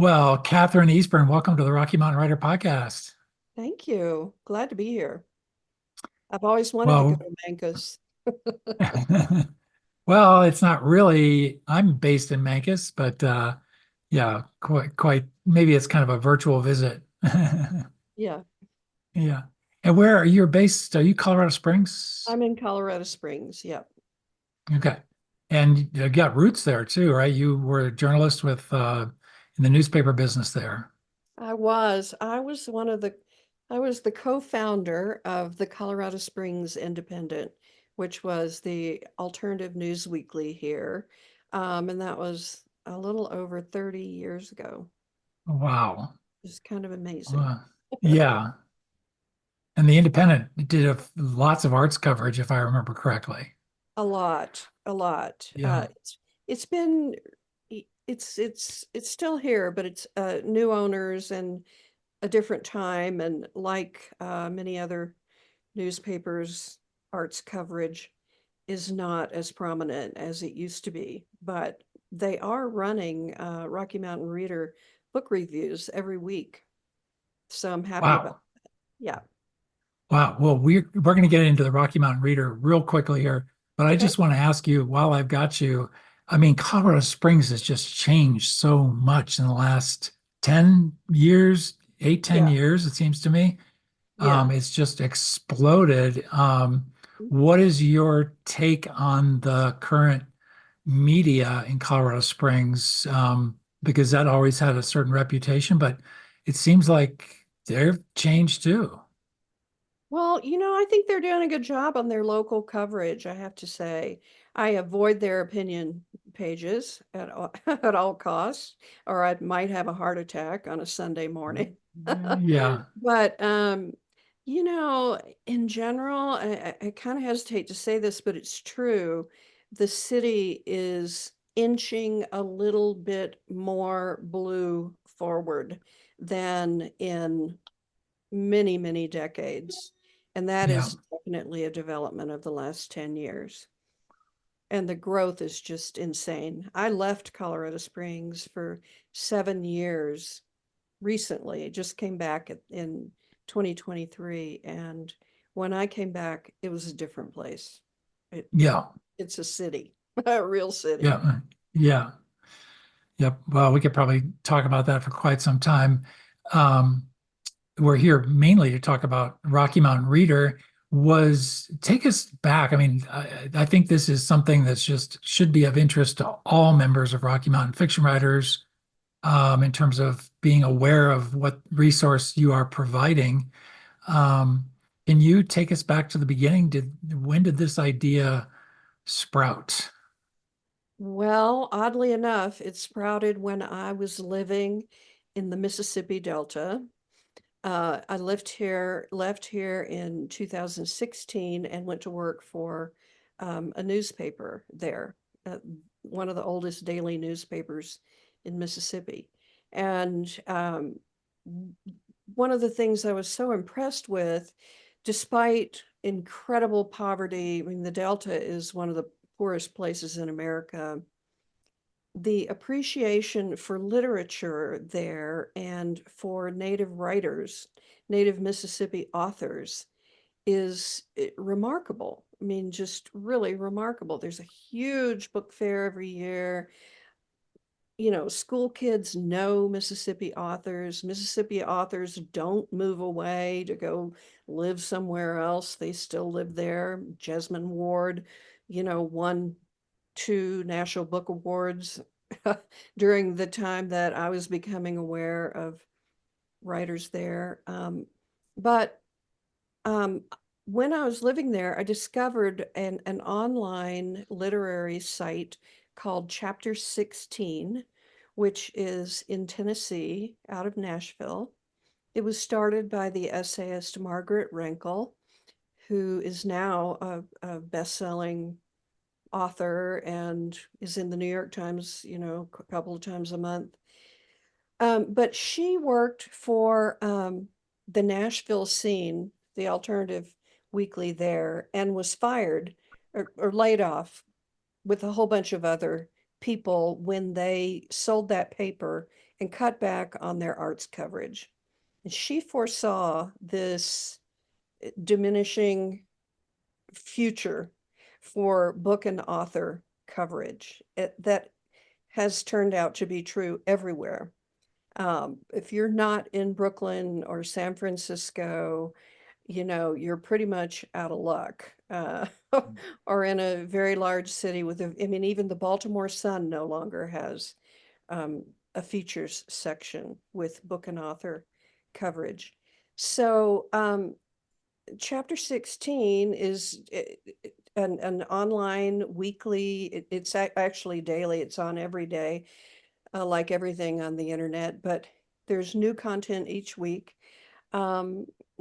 Well, Kathryn Eastburn, welcome to the Rocky Mountain Writer Podcast. Thank you. Glad to be here. I've always wanted to go Well, to Mancos. well, it's not really. I'm based in Memphis, but yeah, quite. Maybe it's kind of a virtual visit. Yeah, Yeah. And where are you based? Are you Colorado Springs? I'm in Colorado Springs. Yep. Okay. And you got roots there too, right? You were a journalist with in the newspaper business there. I was the co-founder of the Colorado Springs Independent, which was the alternative news weekly here. And that was a little over 30 years ago. Wow. It's kind of amazing. Uh, yeah. And the Independent did lots of arts coverage, if I remember correctly. A lot, a lot. Yeah. It's been it's still here, but it's new owners and a different time. And like many other newspapers, arts coverage is not as prominent as it used to be. But they are running Rocky Mountain Reader book reviews every week, so I'm happy about Wow. that. Yeah. Wow. Well, we're going to get into the Rocky Mountain Reader real quickly here, but I Okay. just want to ask you while I've got you, I mean, Colorado Springs has just changed so much in the last 10 years, eight, ten Yeah. years, it seems to me. Yeah. It's just exploded. What is your take on the current media in Colorado Springs? Because that always had a certain reputation, but it seems like they've changed too. Well, I think they're doing a good job on their local coverage, I have to say. I avoid their opinion pages at all, at all costs, or I might have a heart attack on a Sunday morning. Yeah, But you know, in general, I kind of hesitate to say this, but it's true. The city is inching a little bit more blue forward than in many, many decades. And that yeah. is definitely a development of the last 10 years. And the growth is just insane. I left Colorado Springs for 7 years recently. Just came back in 2023. And when I came back, it was a different place. It, Yeah, it's a city, a real city. yeah, yeah, yep. Well, we could probably talk about that for quite some time. Um, we're here mainly to talk about Rocky Mountain Reader. Was take us back. I mean, I think this is something that's just should be of interest to all members of Rocky Mountain fiction writers, in terms of being aware of what resource you are providing. Um, can you take us back to the beginning? When did this idea sprout? Well, oddly enough, it sprouted when I was living in the Mississippi Delta. I left here in 2016 and went to work for a newspaper there, uh, one of the oldest daily newspapers in Mississippi. And one of the things I was so impressed with, despite incredible poverty, I mean, the Delta is one of the poorest places in America, the appreciation for literature there and for Native writers, Native Mississippi authors is remarkable. I mean, just really remarkable. There's a huge book fair every year. School kids know Mississippi authors. Mississippi authors don't move away to go live somewhere else. They still live there. Jesmyn Ward, won two National Book Awards during the time that I was becoming aware of writers there. But um, when I was living there, I discovered an online literary site called Chapter 16, which is in Tennessee, out of Nashville. It was started by the essayist Margaret Renkel, who is now a best-selling author and is in the New York Times, a couple of times a month. But she worked for the Nashville scene, the alternative weekly there, and was fired or laid off with a whole bunch of other people when they sold that paper and cut back on their arts coverage. And she foresaw this diminishing future for book and author coverage. That has turned out to be true everywhere. If you're not in Brooklyn or San Francisco, you're pretty much out of luck. Or in a very large city I mean, even the Baltimore Sun no longer has a features section with book and author coverage. So chapter 16 is an online weekly, it's actually daily, it's on every day, like everything on the internet, but there's new content each week,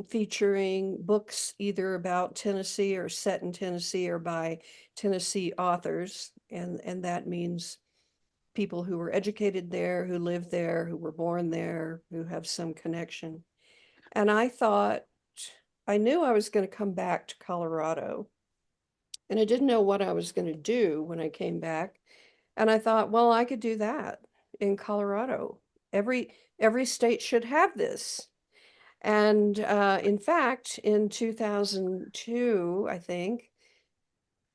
featuring books either about Tennessee or set in Tennessee or by Tennessee authors. And that means people who were educated there, who lived there, who were born there, who have some connection. And I knew I was going to come back to Colorado, and I didn't know what I was going to do when I came back. And I thought, well, I could do that in Colorado. Every state should have this. And in fact, in 2002, I think,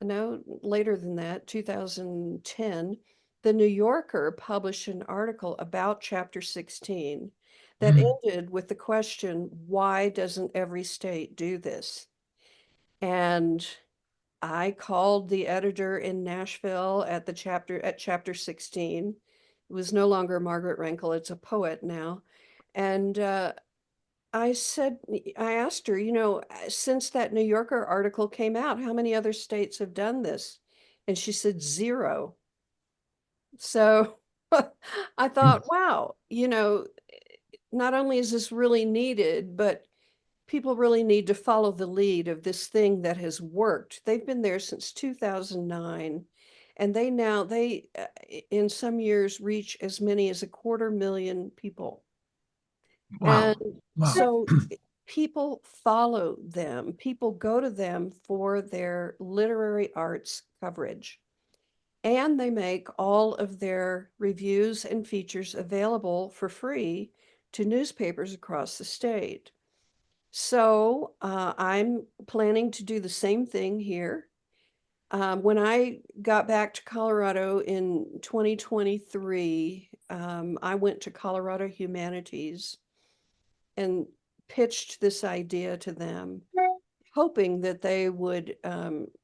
no, later than that, 2010, the New Yorker published an article about Chapter 16 that ended with the question, why doesn't every state do this? And I called the editor in Nashville at chapter 16. It was no longer Margaret Rankle, it's a poet now. And I asked her, since that New Yorker article came out, how many other states have done this? And she said 0. So I thought, wow, not only is this really needed, but people really need to follow the lead of this thing that has worked. They've been there since 2009, and they in some years reach as many as 250,000 people. Wow. And Wow. so people follow them. People go to them for their literary arts coverage. And they make all of their reviews and features available for free to newspapers across the state. So I'm planning to do the same thing here. When I got back to Colorado in 2023, I went to Colorado Humanities and pitched this idea to them, hoping that they would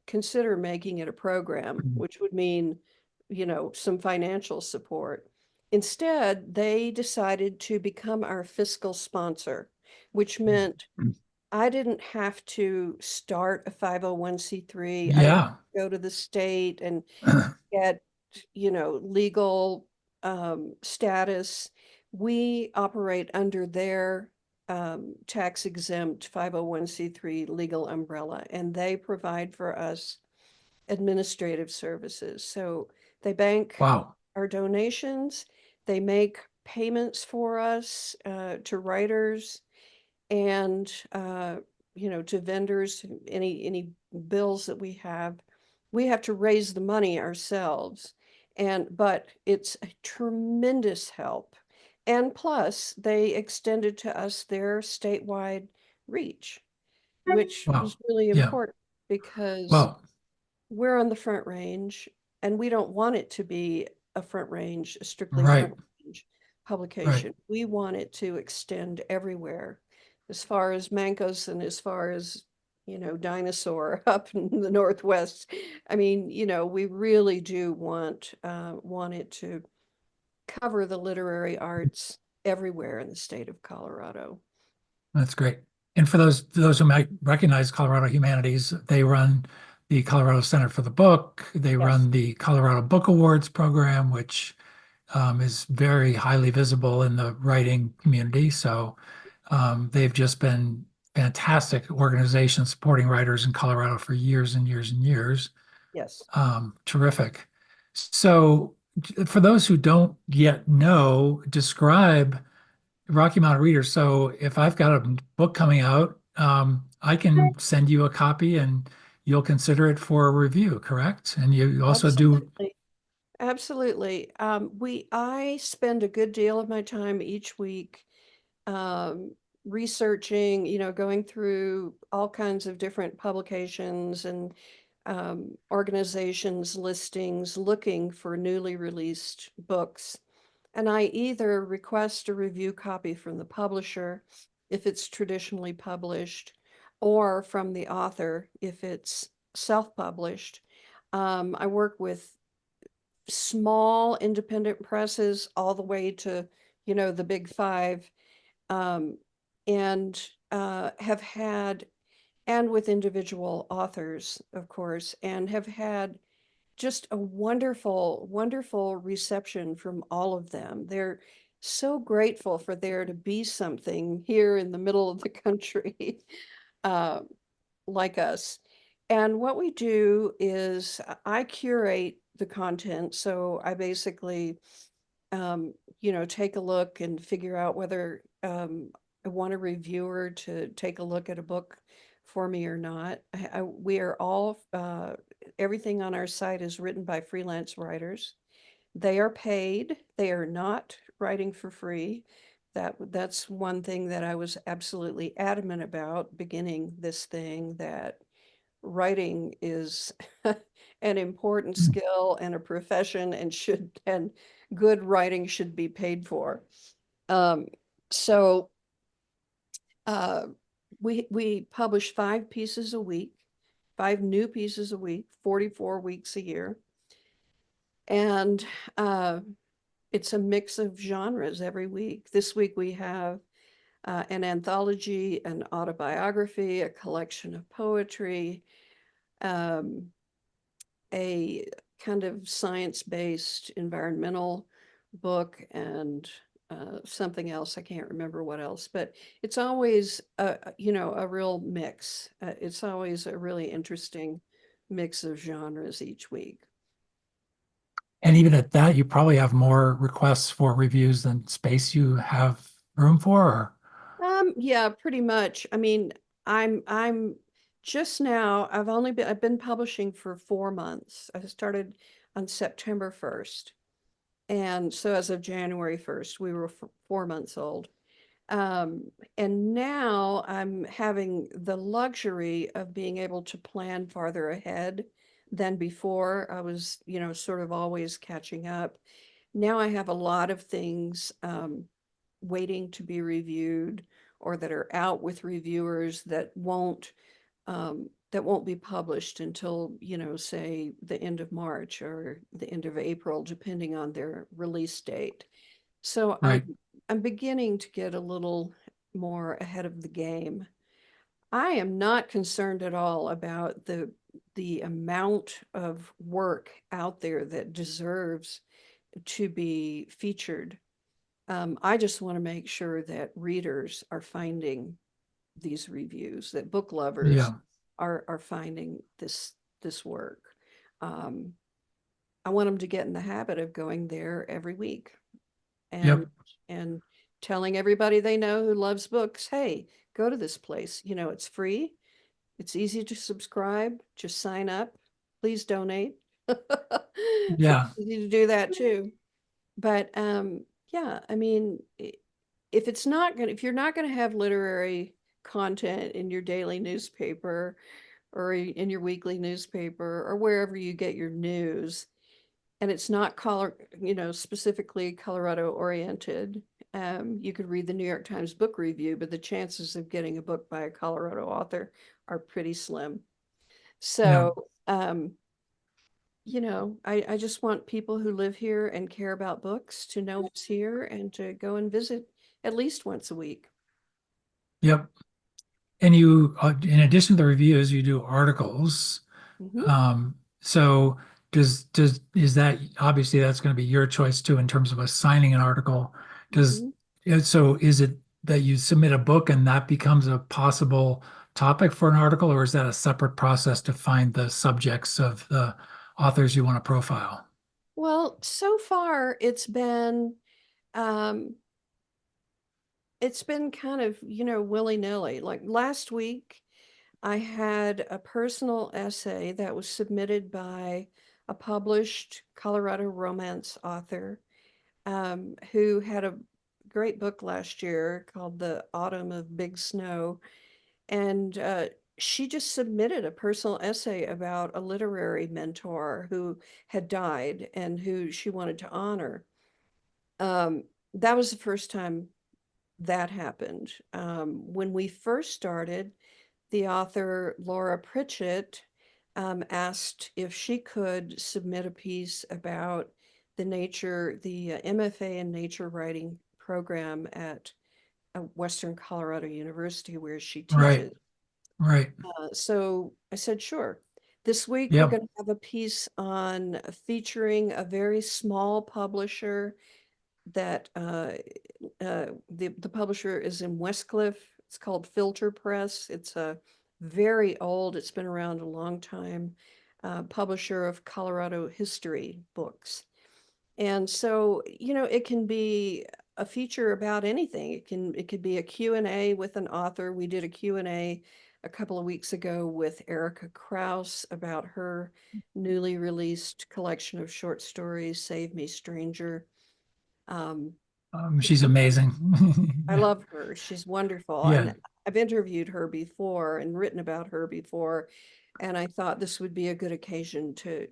consider making it a program, which would mean, some financial support. Instead, they decided to become our fiscal sponsor, which meant I didn't have to start a 501c3. I didn't Yeah. go to the state and get, legal status. We operate under their tax exempt 501c3 legal umbrella, and they provide for us administrative services. So they bank Wow. our donations, they make payments for us to writers and to vendors, any bills that we have to raise the money ourselves. But it's a tremendous help. And plus, they extended to us their statewide reach, which Wow. was really Yeah. important because Well, we're on the Front Range, and we don't want it to be a strictly right. Front Range Right. publication. We want it to extend everywhere, as far as Mancos and as far as, Dinosaur up in the Northwest. I mean, we really do want it to cover the literary arts everywhere in the state of Colorado. That's great. And for those who might recognize Colorado Humanities, they run the Colorado Center for the Book. They Yes. run the Colorado Book Awards program, which is very highly visible in the writing community. So they've just been fantastic organizations supporting writers in Colorado for years and years and years. Yes. Terrific. So for those who don't yet know, describe Rocky Mountain Reader. So if I've got a book coming out, I can send you a copy and you'll consider it for a review, correct? And you also do. Absolutely. Absolutely. I spend a good deal of my time each week um, researching, going through all kinds of different publications and organizations' listings, looking for newly released books. And I either request a review copy from the publisher if it's traditionally published, or from the author if it's self-published. I work with small independent presses all the way to, the big five, um, and have had, and with individual authors, of course, and have had just a wonderful, wonderful reception from all of them. They're so grateful for there to be something here in the middle of the country uh, like us. And what we do is I curate the content. So I basically, take a look and figure out whether I want a reviewer to take a look at a book for me or not. We are all, everything on our site is written by freelance writers. They are paid. They are not writing for free. That's one thing that I was absolutely adamant about beginning this thing, that writing is an important Mm. skill and a profession, and good writing should be paid for. Um, so uh, we publish 5 pieces a week, 5 new pieces a week, 44 weeks a year. And it's a mix of genres every week. This week we have an anthology, an autobiography, a collection of poetry, um, a kind of science-based environmental book, and something else. I can't remember what else, but it's always a real mix. It's always a really interesting mix of genres each week. And even at that, you probably have more requests for reviews than space you have room for. Or... Yeah, pretty much. I mean, I'm just now, I've been publishing for 4 months. I started on September 1st. And so as of January 1st, we were 4 months old. Um, and now I'm having the luxury of being able to plan farther ahead than before. I was, sort of always catching up. Now I have a lot of things waiting to be reviewed, or that are out with reviewers that won't be published until, say the end of March or the end of April, depending on their release date. So Right. I'm beginning to get a little more ahead of the game. I am not concerned at all about the amount of work out there that deserves to be featured. I just want to make sure that readers are finding these reviews, that book lovers Yeah. are finding this work. Um, I want them to get in the habit of going there every week, and Yep. and telling everybody they know who loves books, hey, go to this place. It's free. It's easy to subscribe. Just sign up. Please donate. It's Yeah. easy to do that too. But yeah, I mean, if you're not going to have literary content in your daily newspaper, or in your weekly newspaper, or wherever you get your news, and it's not specifically Colorado oriented, you could read the New York Times book review, but the chances of getting a book by a Colorado author are pretty slim. Yeah. So, I just want people who live here and care about books to know it's here and to go and visit at least once a week. Yep. And you, in addition to the reviews, you do articles. Mhm, So is that obviously that's going to be your choice too in terms of assigning an article? Does mhm. so is it that you submit a book and that becomes a possible topic for an article, or is that a separate process to find the subjects of the authors you want to profile? Well, so far um, it's been kind of, willy-nilly. Like last week, I had a personal essay that was submitted by a published Colorado romance author who had a great book last year called The Autumn of Big Snow. And she just submitted a personal essay about a literary mentor who had died and who she wanted to honor. That was the first time that happened. When we first started, the author Laura Pritchett asked if she could submit a piece about the MFA in nature writing program at Western Colorado University where she Right. teaches. Right. So I said, sure. This week we're Yep. going to have a piece on featuring a very small publisher that the publisher is in Westcliff. It's called Filter Press. It's a very old, it's been around a long time, publisher of Colorado history books. And so, it can be a feature about anything. It could be a Q&A with an author. We did a Q&A a couple of weeks ago with Erica Krause about her newly released collection of short stories, Save Me Stranger. Um, She's amazing. I Yeah. love her. She's wonderful. Yeah. And I've interviewed her before and written about her before. And I thought this would be a good occasion to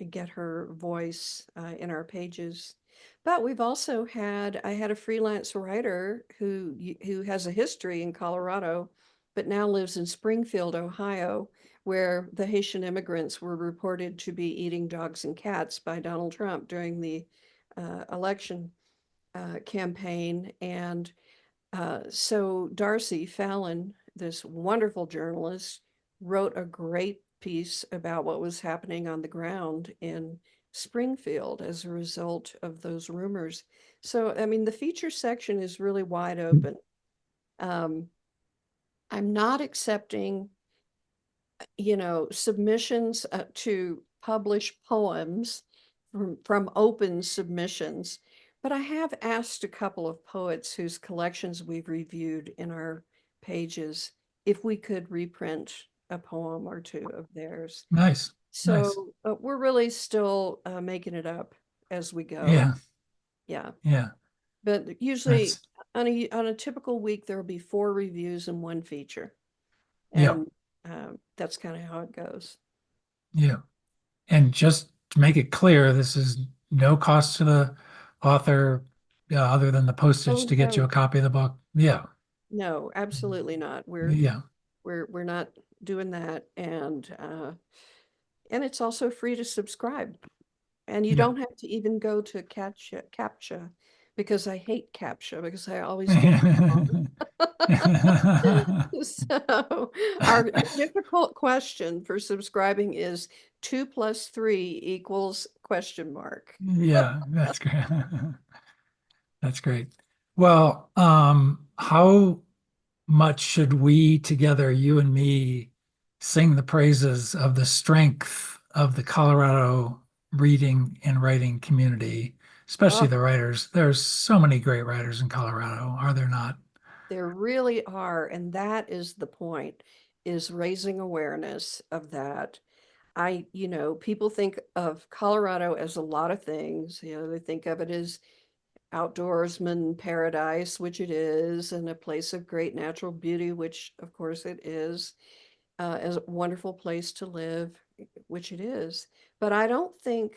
get her voice in our pages. But I had a freelance writer who has a history in Colorado, but now lives in Springfield, Ohio, where the Haitian immigrants were reported to be eating dogs and cats by Donald Trump during the election campaign. And so Darcy Fallon, this wonderful journalist, wrote a great piece about what was happening on the ground in Springfield as a result of those rumors. So, I mean, the feature section is really wide open. Um, I'm not accepting, submissions to publish poems from open submissions, but I have asked a couple of poets whose collections we've reviewed in our pages if we could reprint a poem or two of theirs. Nice. Nice. So we're really still making it up as we go. Yeah. Yeah. Yeah. But usually That's, on a typical week, there'll be 4 reviews and 1 feature. yeah. And that's kind of how it goes. Yeah. And just to make it clear, this is no cost to the author, other than the Oh postage to get you no, a copy of the book. Yeah. no, absolutely not. Yeah. We're not doing that, and it's also free to subscribe. And you Yeah. don't have to even go to CAPTCHA because I hate CAPTCHA because I always get it wrong. So our difficult question for subscribing is 2 + 3 = ? Yeah, that's great. That's great. Well, how much should we together, you and me, sing the praises of the strength of the Colorado reading and writing community, especially Oh, the writers? There's so many great writers in Colorado, are there not? there really are, and that is the point, is raising awareness of that. People think of Colorado as a lot of things. They think of it as outdoorsman paradise, which it is, and a place of great natural beauty, which of course it is, as a wonderful place to live, which it is. But I don't think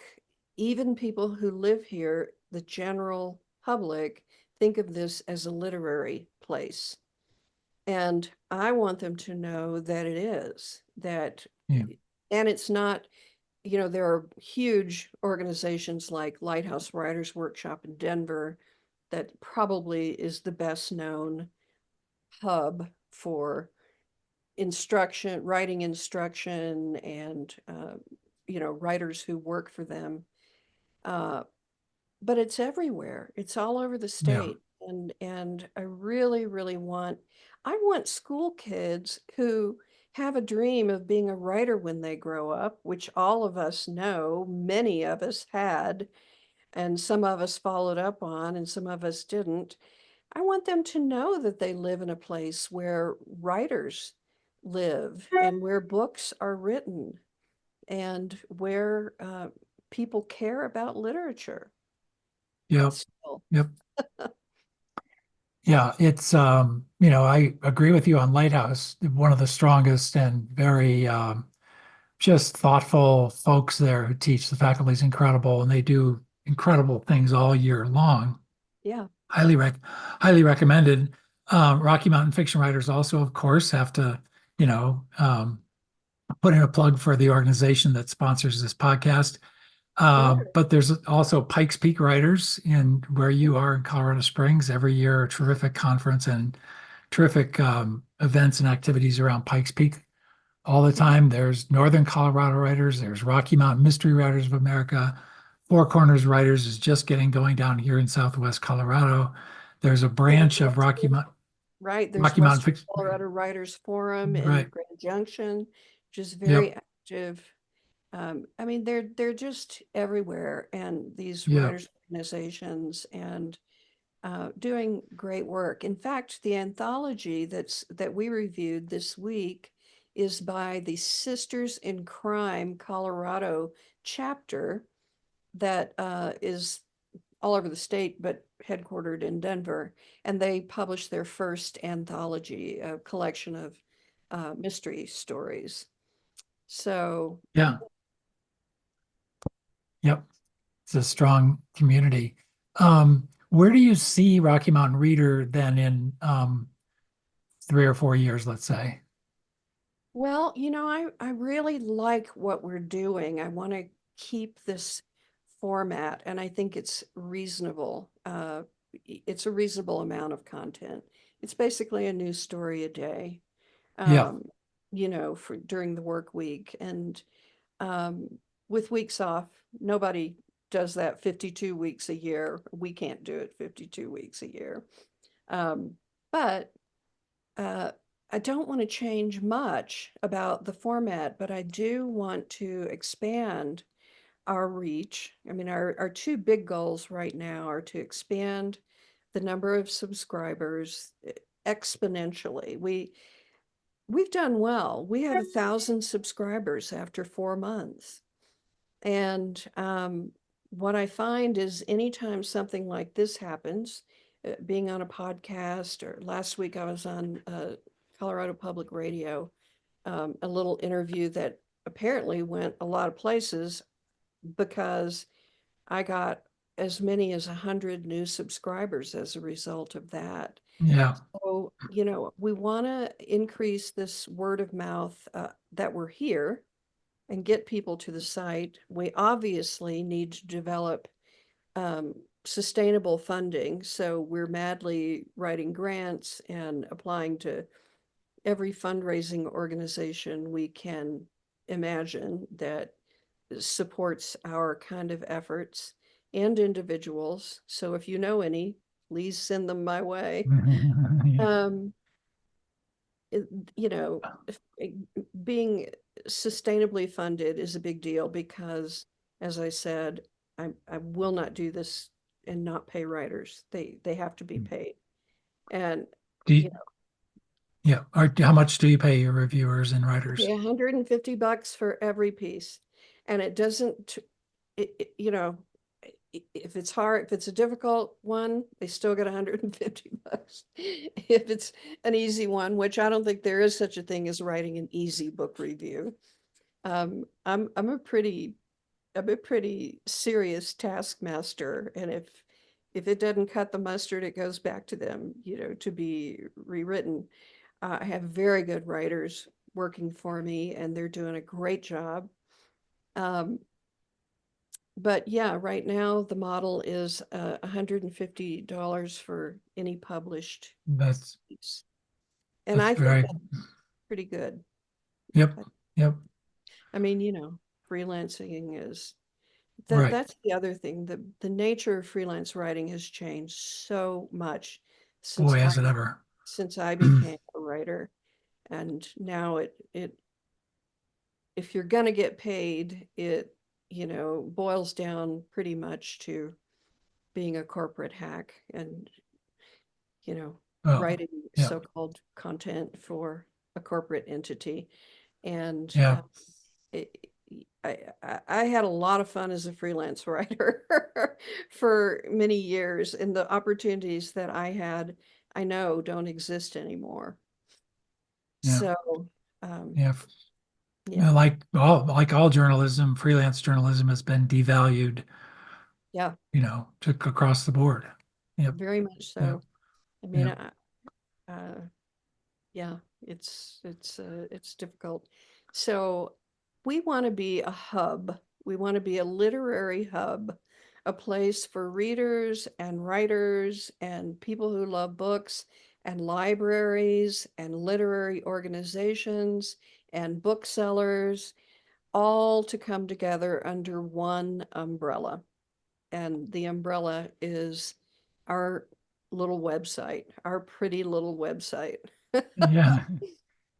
even people who live here, the general public, think of this as a literary place. And I want them to know that it is, Yeah, and it's not, there are huge organizations like Lighthouse Writers Workshop in Denver that probably is the best known hub for writing instruction, and, writers who work for them. Uh, but it's everywhere. It's all over the yeah, state. And I really, really I want school kids who have a dream of being a writer when they grow up, which all of us know, many of us had, and some of us followed up on, and some of us didn't. I want them to know that they live in a place where writers live and where books are written. and where people care about literature Yep. still. Yep. Yeah, it's I agree with you on Lighthouse, one of the strongest and very just thoughtful folks there who teach. The faculty is incredible and they do incredible things all year long. Yeah, Highly recommended. Rocky Mountain fiction writers also, of course, have to, you know, put in a plug for the organization that sponsors this podcast. sure. But there's also Pikes Peak Writers in where you are in Colorado Springs every year, a terrific conference and terrific events and activities around Pikes Peak all the time. There's Northern Colorado Writers, there's Rocky Mountain Mystery Writers of America. Four Corners Writers is just getting going down here in Southwest Colorado. There's a There's branch of Western, right, there's Rocky Mountain Western Fiction. Colorado Writers Forum in Right. Grand Junction, which is very Yep. active. I mean, they're just everywhere, and these Yep. writers organizations and doing great work. In fact, the anthology that we reviewed this week is by the Sisters in Crime Colorado chapter that is all over the state, but headquartered in Denver. And they published their first anthology, a collection of mystery stories. So, Yeah. Yep. It's a strong community. Where do you see Rocky Mountain Reader then in 3 or 4 years, let's say? well, I really like what we're doing. I want to keep this format, and I think it's reasonable. It's a reasonable amount of content. It's basically a new story a day, Yeah. um, for during the work week. And um, with weeks off, nobody does that 52 weeks a year. We can't do it 52 weeks a year. Um, but uh, I don't want to change much about the format, but I do want to expand our reach. I mean, our two big goals right now are to expand the number of subscribers exponentially. We've done well. We have 1,000 subscribers after 4 months. And what I find is anytime something like this happens, being on a podcast, or last week I was on Colorado Public Radio, a little interview that apparently went a lot of places because I got as many as 100 new subscribers as a result of that. Yeah. So, we want to increase this word of mouth that we're here and get people to the site. We obviously need to develop um, sustainable funding. So we're madly writing grants and applying to every fundraising organization we can imagine that supports our kind of efforts, and individuals. So if you know any, please send them my way. Yeah. Um, it- you know, being sustainably funded is a big deal because, as I said, I will not do this and not pay writers. They have to be paid. And, Do you, you know, yeah. How much do you pay your reviewers and writers? pay $150 for every piece. And it doesn't, if it's hard, if it's a difficult one, they still get $150. If it's an easy one, which I don't think there is such a thing as writing an easy book review. I'm a pretty serious taskmaster, and if it doesn't cut the mustard, it goes back to them, to be rewritten. I have very good writers working for me, and they're doing a great job. Um, but yeah, right now the model is $150 for any published That's piece. And that's I think very, that's pretty good. yep. I Yep. I mean, freelancing is Right. that's the other thing. The nature of freelance writing has changed so much since Boy, I has it ever. since I became a writer. And now it if you're gonna get paid, it, boils down pretty much to being a corporate hack and, you know, Oh, writing yeah. so-called content for a corporate entity. And Yeah. I had a lot of fun as a freelance writer for many years, and the opportunities that I had, I know don't exist anymore. Yeah. So, um, Yeah. yeah, Like all journalism, freelance journalism has been devalued, yeah, across the board. Yep. very much Yep. so. I mean, Yep. uh, yeah, it's difficult. So we want to be a hub. We want to be a literary hub, a place for readers and writers and people who love books and libraries and literary organizations and booksellers, all to come together under one umbrella. And the umbrella is our little website, our pretty little website. Yeah.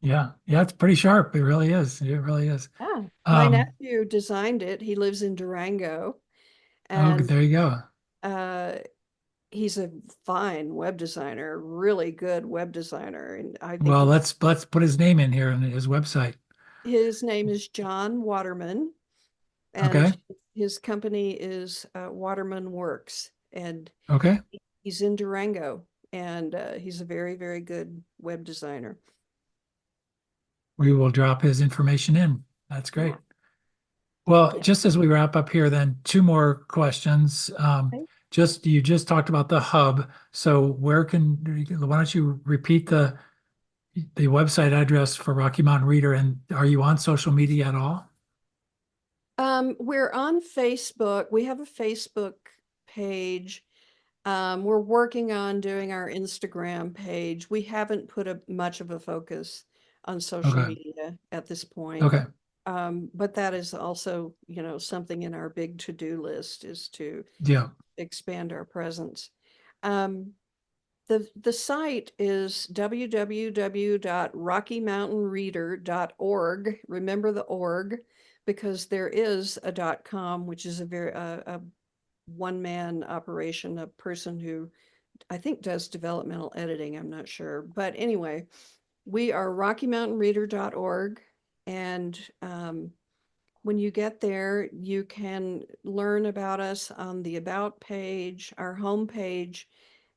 Yeah. Yeah. It's pretty sharp. It really is. It really is. Yeah, my Um, nephew designed it. He lives in Durango, oh, and there you go. uh, he's a fine web designer, really good web designer. And I think Well, let's put his name in here on his website. his name is John Waterman, and Okay. his company is Waterman Works, and Okay. he's in Durango, and he's a very, very good web designer. We will drop his information in. That's Yeah. great. Well, Yeah. just as we wrap up here, then two more questions. Okay. You just talked about the hub. So why don't you repeat the website address for Rocky Mountain Reader, and are you on social media at all? We're on Facebook. We have a Facebook page. We're working on doing our Instagram page. We haven't put much of a focus on social Okay. media at this point. Okay. But that is also, something in our big to-do list is to Yeah. expand our presence. Um, the site is www.rockymountainreader.org. Remember the org, because there is a .com, which is a one-man operation, a person who I think does developmental editing. I'm not sure. But anyway, we are rockymountainreader.org. And when you get there, you can learn about us on the About page. Our home page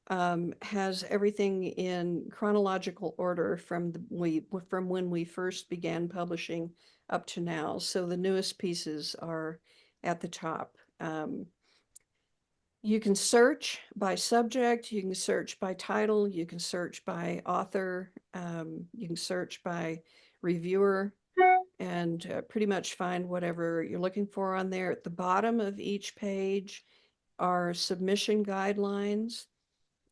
has everything in chronological order from when we first began publishing up to now. So the newest pieces are at the top. You can search by subject, you can search by title, you can search by author, you can search by reviewer, and pretty much find whatever you're looking for on there. At the bottom of each page are submission guidelines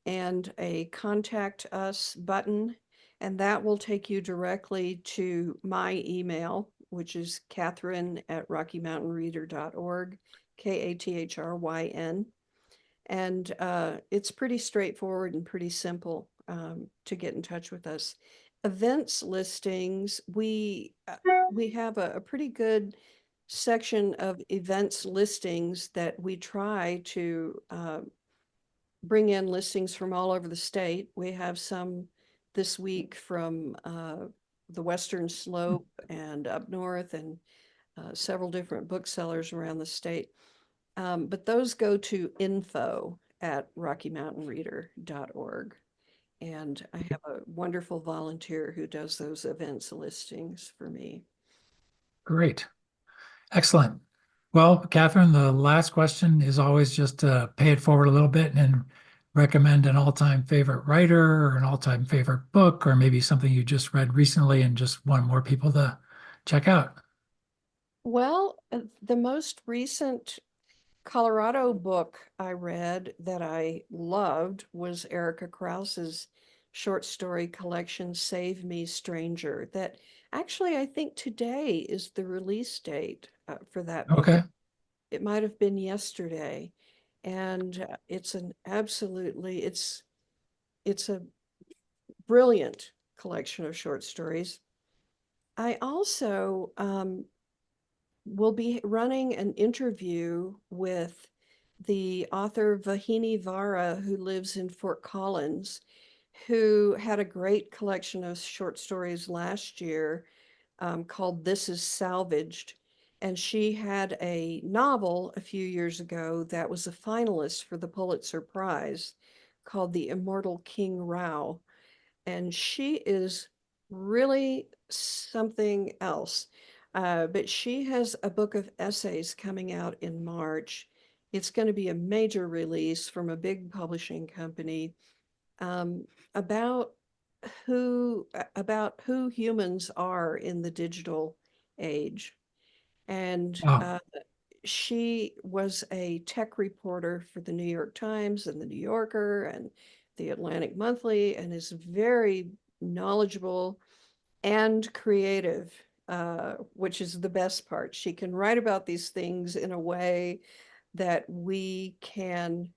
and a contact us button, and that will take you directly to my email, which is Kathryn@rockymountainreader.org, Kathryn. And it's pretty straightforward and pretty simple to get in touch with us. Events listings, we have a pretty good section of events listings that we try to bring in listings from all over the state. We have some this week from the Western Slope and up north, and several different booksellers around the state. But those go to info@rockymountainreader.org. And I have a wonderful volunteer who does those events listings for me. Great. Excellent. Well, Kathryn, the last question is always just to pay it forward a little bit and recommend an all-time favorite writer or an all-time favorite book, or maybe something you just read recently and just want more people to check out. Well, the most recent Colorado book I read that I loved was Erica Krause's short story collection, Save Me, Stranger, that actually I think today is the release date for that book. Okay. It might have been yesterday. And it's an absolutely, it's a brilliant collection of short stories. I also will be running an interview with the author Vahini Vara, who lives in Fort Collins, who had a great collection of short stories last year called This Is Salvaged. And she had a novel a few years ago that was a finalist for the Pulitzer Prize called The Immortal King Rao. And she is really something else. But she has a book of essays coming out in March. It's going to be a major release from a big publishing company, um, about who humans are in the digital age. And Wow. she was a tech reporter for the New York Times and the New Yorker and the Atlantic Monthly, and is very knowledgeable and creative, which is the best part. She can write about these things in a way that we can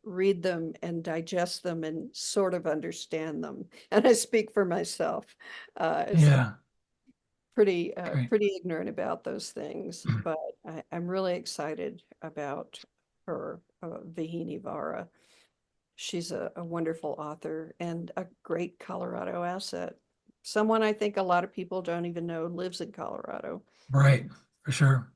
read them and digest them and sort of understand them. And I speak for myself, as Yeah. Great. pretty ignorant about those things, but I'm really excited about her, Vihini Vara. She's a wonderful author and a great Colorado asset. Someone I think a lot of people don't even know lives in Colorado. Right. For sure.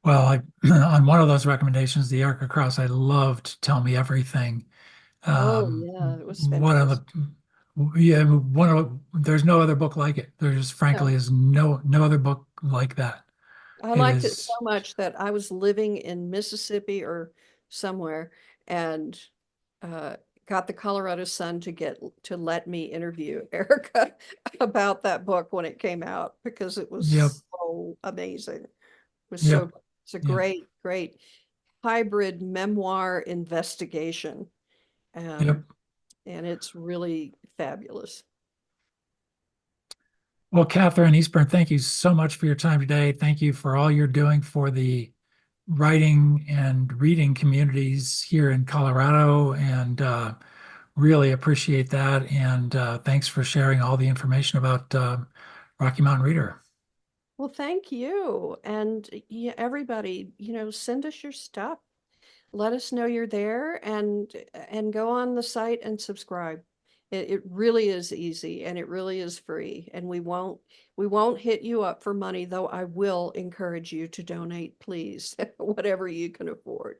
Well, I on one of those recommendations, the Arca Cross, I loved Tell Me Everything. Oh, Um, yeah, it was one of fantastic. the yeah, one of there's no other book like it. There just frankly No, is no other book like that. I It liked it so is, much that I was living in Mississippi or somewhere, and uh, got the Colorado Sun to let me interview Erica about that book when it came out because it yep, was so amazing. It was yep, so it's a yep, great hybrid memoir investigation, um, yep. and it's really fabulous. Well, Kathryn Eastburn, thank you so much for your time today. Thank you for all you're doing for the writing and reading communities here in Colorado, and really appreciate that. And thanks for sharing all the information about Rocky Mountain Reader. Well, thank you, and yeah, everybody, send us your stuff. Let us know you're there, and go on the site and subscribe. It really is easy, and it really is free, and we won't hit you up for money, though I will encourage you to donate, please, whatever you can afford.